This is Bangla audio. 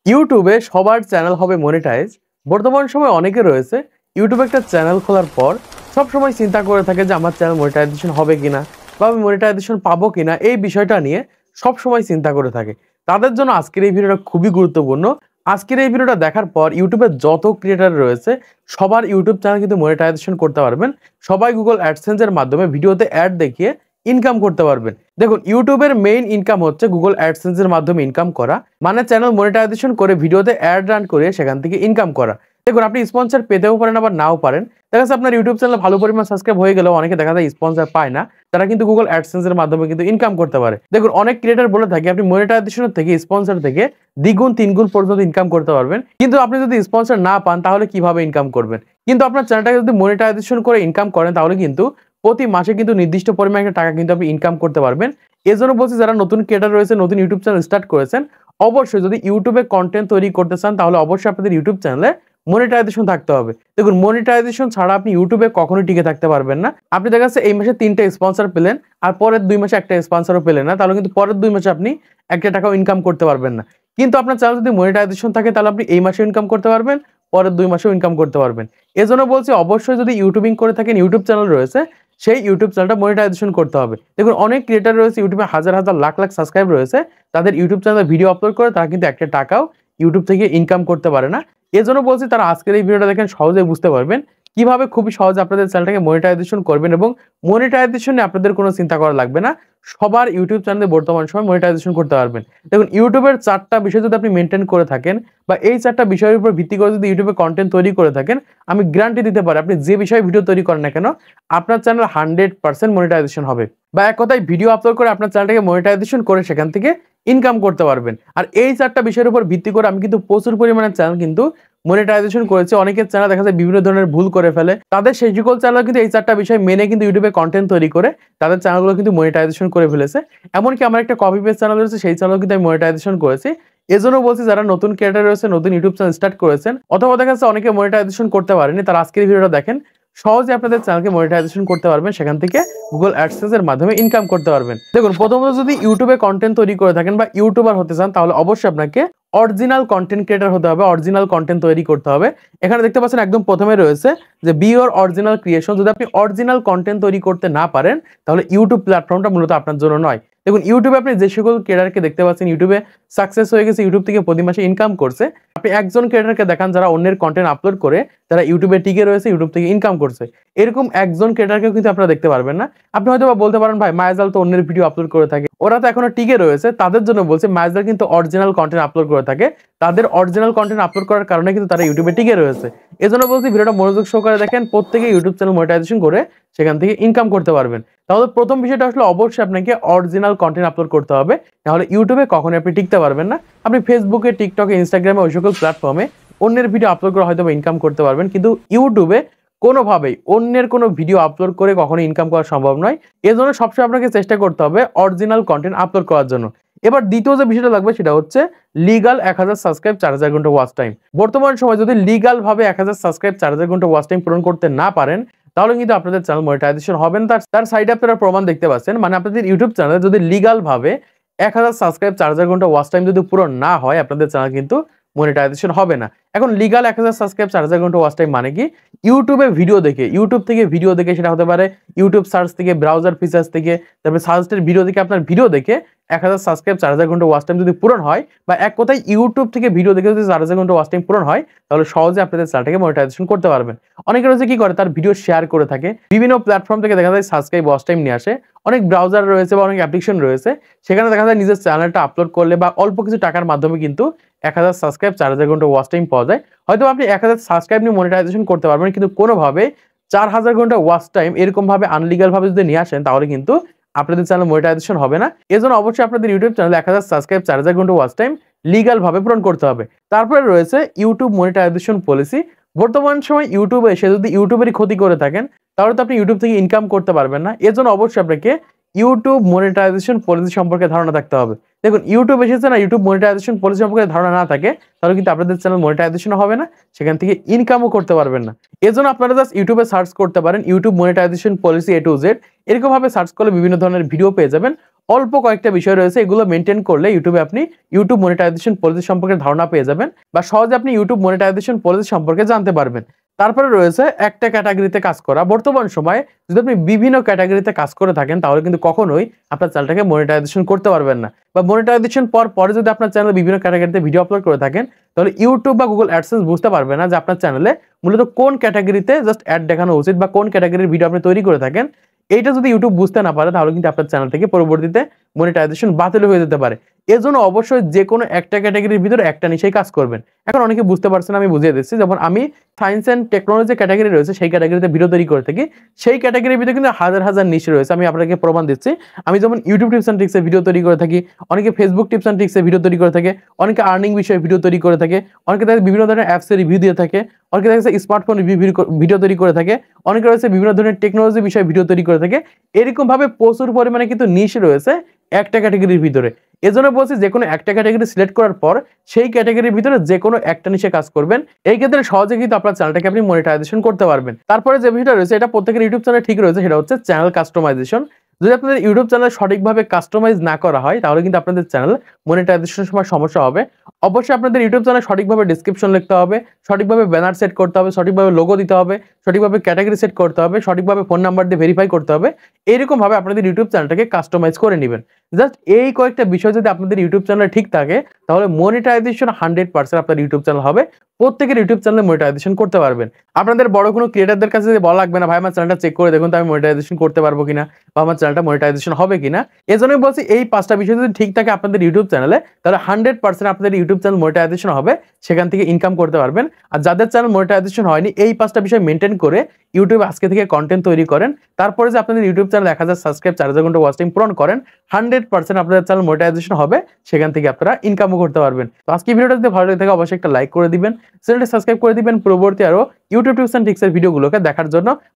ইউটিউবে সবার চ্যানেল হবে মনিটাইজ। বর্তমান সময়ে অনেকে রয়েছে ইউটিউবে একটা চ্যানেল খোলার পর সব সময় চিন্তা করে থাকে যে আমার চ্যানেল মনিটাইজেশন হবে কিনা বা আমি মনিটাইজেশন পাবো কিনা, এই বিষয়টা নিয়ে সব সময় চিন্তা করে থাকে। তাদের জন্য আজকের এই ভিডিওটা খুবই গুরুত্বপূর্ণ। আজকের এই ভিডিওটা দেখার পর ইউটিউবের যত ক্রিয়েটার রয়েছে সবার ইউটিউব চ্যানেল কিন্তু মনিটাইজেশন করতে পারবেন। সবাই গুগল অ্যাডসেন্সের মাধ্যমে ভিডিওতে অ্যাড দেখিয়ে ইনকাম করতে পারবেন। দেখুন, ইউটিউবের মেইন ইনকাম হচ্ছে গুগল অ্যাডসেন্সের মাধ্যমে ইনকাম করা, মানে চ্যানেল মনিটাইজেশন করে ভিডিওতে অ্যাড রান করে সেখান থেকে ইনকাম করা। দেখুন, আপনি স্পন্সর পেতেও পারেন আবার নাও পারেন। দেখা যাচ্ছে আপনার ইউটিউব চ্যানেল ভালো পরিমাণ সাবস্ক্রাইব হয়ে গেলেও অনেকে দেখা যায় স্পন্সর পায় না, তারা কিন্তু গুগল অ্যাডসেন্সের মাধ্যমে কিন্তু ইনকাম করতে পারে। দেখুন, অনেক ক্রিয়েটর বলে থাকে আপনি মনিটাইজেশন থেকে স্পন্সর থেকে দ্বিগুণ তিনগুণ পর্যন্ত ইনকাম করতে পারবেন, কিন্তু আপনি যদি স্পন্সর না পান তাহলে কিভাবে ইনকাম করবেন? কিন্তু আপনার চ্যানেলটাকে যদি মনিটাইজেশন করে ইনকাম করেন তাহলে কিন্তু প্রতি মাসে কিন্তু নির্দিষ্ট পরিমাণে টাকা কিন্তু আপনি ইনকাম করতে পারবেন। এজন্য বলছি, যারা নতুন ক্রিয়েটর রয়েছে, নতুন ইউটিউব চ্যানেল স্টার্ট করেছেন, অবশ্যই যদি ইউটিউবে কন্টেন্ট তৈরি করতে চান তাহলে অবশ্যই আপনাদের ইউটিউব চ্যানেলে মনিটাইজেশন থাকতে হবে। দেখুন, মনিটাইজেশন ছাড়া আপনি ইউটিউবে কখনোই টিকে থাকতে পারবেন না। আপনি দেখা যাচ্ছে এই মাসে 3টে স্পন্সর পেলেন আর পরের 2 মাসে একটা স্পন্সরও পেলেন না, তাহলে কিন্তু পরের 2 মাসে আপনি একটা টাকাও ইনকাম করতে পারবেন না। কিন্তু আপনার চ্যানেল যদি মনিটাইজেশন থাকে তাহলে আপনি এই মাসে ইনকাম করতে পারবেন, পরের 2 মাসেও ইনকাম করতে পারবেন। এজন্য বলছি, অবশ্যই যদি ইউটিউবিং করে থাকেন, ইউটিউব চ্যানেল রয়েছে, সেই ইউটিউব চ্যানেলটা মনিটাইজেশন করতে হবে। দেখুন, অনেক ক্রিয়েটর রয়েছে ইউটিউবে হাজার হাজার লাখ লাখ সাবস্ক্রাইব রয়েছে, তাদের ইউটিউব চ্যানেলে ভিডিও আপলোড করে তারা কিন্তু একটা টাকাও ইউটিউব থেকে ইনকাম করতে পারে না। এজন্য বলছি, তারা আজকের এই ভিডিওটা দেখেন, সহজেই বুঝতে পারবেন কিভাবে খুবই সহজে আপনাদের চ্যানেলটাকে মনিটাইজেশন করবেন এবং মনিটাইজেশনে আপনাদের কোনো চিন্তা করা লাগবে না। সবার ইউটিউব চ্যানেলে বর্তমান সময় মনিটাইজেশন করতে পারবেন। দেখুন, ইউটিউবের 4টা বিষয় যদি আপনি মেনটেন করে থাকেন বা এই 4টা বিষয়ের উপর ভিত্তি করে যদি ইউটিউবে কন্টেন্ট তৈরি করে থাকেন, আমি গ্যারান্টি দিতে পারি আপনি যে বিষয়ে ভিডিও তৈরি করেন না কেন, আপনার চ্যানেল 100% মনিটাইজেশন হবে। বা এক কথায় ভিডিও আপলোড করে আপনার চ্যানেলটাকে মনিটাইজেশন করে সেখান থেকে ইনকাম করতে পারবেন। আর এই 4টা বিষয়ের উপর ভিত্তি করে আমি কিন্তু প্রচুর পরিমাণে চ্যানেল কিন্তু মনিটাইজেশন করেছে। অনেকের চ্যানেল দেখা যায় বিভিন্ন ধরনের ভুল করে ফেলে, তাদের সেই সকল চ্যানেল কিন্তু এই 4টা বিষয় মেনে কিন্তু ইউটিউবে কন্টেন্ট তৈরি করে তাদের চ্যানেলগুলো কিন্তু মনিটাইজেশন করে ফেলেছে। এমনকি আমার একটা কপি পেস্ট চ্যানেল রয়েছে, সেই চ্যানেল কিন্তু আমি মনিটাইজেশন করেছি। এজন্য বলছি, যারা নতুন ক্রিয়েটর রয়েছে, নতুন ইউটিউব চ্যানেল স্টার্ট করেছেন অথবা দেখা যাচ্ছে অনেকে মনিটাইজেশন করতে পারেনি, তারা আজকের ভিডিওটা দেখেন, সহজে আপনাদের চ্যানেলকে মনিটাইজেশন করতে পারবেন, সেখান থেকে গুগল অ্যাডসেন্স এর মাধ্যমে ইনকাম করতে পারবেন। দেখুন, প্রথমত যদি ইউটিউবে কন্টেন্ট তৈরি করে থাকেন বা ইউটিউবার হতে চান তাহলে অবশ্যই আপনাকে অরিজিনাল কন্টেন্ট ক্রিয়েটর হতে হবে, অরিজিনাল কন্টেন্ট তৈরি করতে হবে। এখানে দেখতে পাচ্ছেন একদম প্রথমে রয়েছে যে বি ইওর অরিজিনাল ক্রিয়েশন। যদি আপনি অরিজিনাল কন্টেন্ট তৈরি করতে না পারেন তাহলে ইউটিউব প্ল্যাটফর্মটা মূলত আপনার জন্য নয়। দেখুন, ইউটিউবে আপনি যে সকল ক্রিয়েটরকে দেখতে পাচ্ছেন ইউটিউবে সাকসেস হয়ে গেছে, ইউটিউব থেকে প্রতি মাসে ইনকাম করছে, আপনি একজন ক্রিয়েটরকে দেখান যারা অন্যের কন্টেন্ট আপলোড করে তারা ইউটিউবে টিকে রয়েছে, ইউটিউব থেকে ইনকাম করছে, এরকম একজন ক্রিয়েটরকেও কিন্তু আপনারা দেখতে পারবেন না। আপনি হয়তো বলতে পারেন, ভাই মায়াজাল তো অন্যের ভিডিও আপলোড করে থাকে, ওরা তো এখনো টিকে রয়েছে। তাদের জন্য বলছে, মায়াজাল কিন্তু অরিজিনাল কন্টেন্ট আপলোড করে থাকে, তাদের অরিজিনাল কন্টেন্ট আপলোড করার কারণে কিন্তু তারা ইউটিউবে টিকে রয়েছে। এজন্য বলছি, ভিডিওটা মনোযোগ সহকারে দেখেন, প্রত্যেকে ইউটিউব চ্যানেল মনিটাইজেশন করে সেখান থেকে ইনকাম করতে পারবেন। তাহলে প্রথম বিষয়টা আসলে অবশ্যই আপনাকে অরিজিনাল কন্টেন্ট আপলোড করতে হবে, নাহলে ইউটিউবে কখনোই আপনি টিকতে পারবেন না। আপনি ফেসবুকে, টিকটকে, ইনস্টাগ্রামে ওই সকল প্ল্যাটফর্মে অন্যের ভিডিও আপলোড করে হয়তো ইনকাম করতে পারবেন, কিন্তু ইউটিউবে কোনোভাবেই অন্যের কোনো ভিডিও আপলোড করে কখনো ইনকাম করা সম্ভব নয়। এজন্য সবসময় আপনাকে চেষ্টা করতে হবে অরিজিনাল কন্টেন্ট আপলোড করার জন্য। এবার দ্বিতীয় যে বিষয়টা লাগবে সেটা হচ্ছে লিগাল 1000 সাবস্ক্রাইব 4000 ঘন্টা ওয়াচ টাইম। বর্তমান সময় যদি লিগাল ভাবে 1000 সাবস্ক্রাইব 4000 ঘন্টা ওয়াচ টাইম পূরণ করতে না পারেন তাহলে কিন্তু আপনাদের চ্যানেল মনিটাইজেশন হবে না। তার সাইডে আপনারা প্রমাণ দেখতে পাচ্ছেন, মানে আপনাদের ইউটিউব চ্যানেলে যদি লিগাল ভাবে 1000 সাবস্ক্রাইব 4000 ঘন্টা ওয়াচ টাইম যদি পূরণ না হয়, আপনাদের চ্যানেল কিন্তু মনিটাইজেশন হবে না। এখন লিগাল 1000 সাবস্ক্রাইব 4000 ঘন্টা ওয়াচ টাইম মানে কি? ইউটিউবে ভিডিও দেখে, ইউটিউব থেকে ভিডিও দেখে, সেটা হতে পারে ইউটিউব সার্চ থেকে, ব্রাউজার ফিচার্স থেকে, তারপরে সাজেস্টেড ভিডিও থেকে, আপনার ভিডিও দেখে 1000 সাবস্ক্রাইব 4000 ঘন্টা ওয়াচ টাইম যদি পূরণ হয়, বা এক কথায় ইউটিউব থেকে ভিডিও দেখে যদি 4000 ঘন্টা ওয়াচ টাইম পূরণ হয়, তাহলে সহজে আপনাদের চ্যানেলটাকে মনিটাইজেশন করতে পারবেন। অনেকে রয়েছে কি করে, তার ভিডিও শেয়ার করে থাকে, বিভিন্ন প্ল্যাটফর্ম থেকে দেখা যায় সাবস্ক্রাইব ওয়াচ টাইম নিয়ে আসে। অনেক ব্রাউজার রয়েছে বা অনেক অ্যাপ্লিকেশন রয়েছে, সেখানে দেখা যায় নিজের চ্যানেলটা আপলোড করলে বা অল্প কিছু টাকার মাধ্যমে কিন্তু 1000 সাবস্ক্রাইব 4000 ঘন্টা ওয়াচ টাইম পাওয়া যায়। হয়তো আপনি 1000 সাবস্ক্রাইব নিয়ে মনিটাইজেশন করতে পারবেন, কিন্তু কোনোভাবে 4000 ঘন্টা ওয়াচ টাইম এরকম ভাবে আনলিগাল ভাবে যদি নিয়ে আসেন তাহলে কিন্তু আপনাদের চ্যানেল মনিটাইজেশন হবে না। এজন্য অবশ্যই আপনাদের ইউটিউব চ্যানেলে 1000 সাবস্ক্রাইব 4000 ঘন্টা ওয়াচ টাইম লিগাল ভাবে পূরণ করতে হবে। তারপরে রয়েছে ইউটিউব মনিটাইজেশন পলিসি। বর্তমান সময় ইউটিউবে এসে যদি ইউটিউবেরই ক্ষতি করে থাকেন তাহলে তো আপনি ইউটিউব থেকে ইনকাম করতে পারবেন না। এজন্য অবশ্যই আপনাকে ইউটিউব মনিটাইজেশন পলিসি সম্পর্কে ধারণা থাকতে হবে। দেখুন ইউটিউব এসেছে না, ইউটিউব মনিটাইজেশন পলিসি সম্পর্কে ধারণা না থাকে তাহলে কিন্তু আপনাদের চ্যানেল মনিটাইজেশন হবে না, সেখান থেকে ইনকামও করতে পারবেন না। এজন্য আপনারা জাস্ট ইউটিউবে সার্চ করতে পারেন YouTube monetisation policy A to Z, এরকম ভাবে সার্চ করলে বিভিন্ন ধরনের ভিডিও পেয়ে যাবেন। অল্প কয়েকটা বিষয় রয়েছে, এগুলো মেনটেন করলে ইউটিউবে আপনি ইউটিউব মনিটাইজেশন পলিসি সম্পর্কে ধারণা পেয়ে যাবেন বা সহজে আপনি ইউটিউব মনিটাইজেশন পলিসি সম্পর্কে জানতে পারবেন। তারপরে রয়েছে একটা ক্যাটাগরিতে কাজ করা। বর্তমান সময়ে যদি আপনি বিভিন্ন ক্যাটাগরিতে কাজ করে থাকেন তাহলে কিন্তু কখনোই আপনার চ্যানেলটাকে মনিটাইজেশন করতে পারবেন না, বা মনিটাইজেশন পরে যদি আপনার চ্যানেলে বিভিন্ন ক্যাটাগরিতে ভিডিও আপলোড করে থাকেন তাহলে ইউটিউব বা গুগল অ্যাডসেন্স বুঝতে পারবে না যে আপনার চ্যানেলে মূলত কোন ক্যাটাগরিতে জাস্ট অ্যাড দেখানো উচিত বা কোন ক্যাটাগরির ভিডিও আপনি তৈরি করে থাকেন। এইটা যদি ইউটিউব বুঝতে না পারে তাহলে কিন্তু আপনার চ্যানেল থেকে পরবর্তীতে মনিটাইজেশন বাতিল হয়ে যেতে পারে। এজন্য অবশ্যই যে কোনো একটা ক্যাটাগরির ভিতরে একটা নিশেই কাজ করবেন। এখন অনেকে বুঝতে পারছেন, আমি বুঝিয়ে দিচ্ছি। যেমন আমি সায়েন্স অ্যান্ড টেকনোলজি ক্যাটাগরি রয়েছে সেই ক্যাটাগরিতে ভিডিও তৈরি করে থাকি, সেই ক্যাটাগরির ভিতরে কিন্তু হাজার হাজার নিশ রয়েছে। আমি আপনাকে প্রমাণ দিচ্ছি। আমি যেমন ইউটিউব টিপস অ্যান্ড ট্রিক্সের ভিডিও তৈরি করে থাকি, অনেকে ফেসবুক টিপস অ্যান্ড ট্রিক্সের ভিডিও তৈরি করে থাকে, অনেকে আর্নিং বিষয়ে ভিডিও তৈরি করে থাকে, অনেকে তাদের বিভিন্ন ধরনের অ্যাপসের রিভিউ দিয়ে থাকে, অনেকে দেখা যাচ্ছে স্মার্টফোন রিভিউ ভিডিও তৈরি করে থাকে, অনেকে রয়েছে বিভিন্ন ধরনের টেকনোলজি বিষয়ে ভিডিও তৈরি করে থাকে। এরকম ভাবে প্রচুর পরিমাণে কিন্তু নিশ রয়েছে একটা ক্যাটাগরির ভিতরে। এজন্য বলছি যে কোনো একটা ক্যাটাগরি সিলেক্ট করার পর সেই ক্যাটাগরির ভিতরে যে কোনো একটা নিশে কাজ করবেন। এই ক্ষেত্রে সহজে কিন্তু আপনার চ্যানেলটাকে আপনি মনিটাইজেশন করতে পারবেন। তারপরে যে বিষয়টা রয়েছে এটা প্রত্যেকের ইউটিউব চ্যানেলে ঠিক রয়েছে, সেটা হচ্ছে চ্যানেল কাস্টমাইজেশন। যদি আপনাদের ইউটিউব চ্যানেল সঠিকভাবে কাস্টমাইজ না করা হয় তাহলে কিন্তু আপনাদের চ্যানেল মনিটাইজেশনের সময় সমস্যা হবে। অবশ্যই আপনাদের ইউটিউব চ্যানেল সঠিকভাবে ডেসক্রিপশন লিখতে হবে, সঠিকভাবে ব্যানার সেট করতে হবে, সঠিকভাবে লোগো দিতে হবে, সঠিকভাবে ক্যাটাগরি সেট করতে হবে, সঠিকভাবে ফোন নাম্বার দিয়ে ভেরিফাই করতে হবে। এইরকম ভাবে আপনাদের ইউটিউব চ্যানেলটাকে কাস্টমাইজ করে নেবেন। জাস্ট এই কয়েকটা বিষয় যদি আপনাদের ইউটিউব চ্যানেলে ঠিক থাকে তাহলে মনিটাইজেশন 100% আপনার ইউটিউব চ্যানেল হবে। প্রত্যেকের ইউটিউব চ্যানেলে মনিটাইজেশন করতে পারবেন। আপনাদের বড় কোনো ক্রিয়েটরদের কাছে বলা লাগবে না, ভাই আমার চ্যানেলটা চেক করে দেখুন তো আমি মনিটাইজেশন করতে পারবো কিনা বা আমার চ্যানেলটা মনিটাইজেশন হবে কিনা। এজন্যই বলছি এই 5টা বিষয় যদি ঠিক থাকে আপনাদের ইউটিউব চ্যানেলে তাহলে 100% আপনাদের ইউটিউব চ্যানেল মনিটাইজেশন হবে, সেখান থেকে ইনকাম করতে পারবেন। আর যাদের চ্যানেল মনিটাইজেশন হয়নি এই 5টা বিষয় মেনটেন করে ইউটিউব আজকে থেকে কন্টেন্ট তৈরি করেন, তারপরে যে আপনাদের ইউটিউব চ্যানেল 1000 সাবস্ক্রাইব 4000 ঘন্টা ওয়াচ টাইম পূরণ করেন, 100% আপনাদের চ্যানেল মনিটাইজেশন হবে, সেখান থেকে আপনারা ইনকামও করতে পারবেন। তো আজকে ভিডিওটা যদি ভালো লাগে থাকে অবশ্যই একটা লাইক করে দিবেন, চ্যানেলটা সাবস্ক্রাইব করে দিবেন পরবর্তী আরো ইউটিউব টিপস এন্ড ট্রিক্সের ভিডিওগুলোকে দেখার জন্য।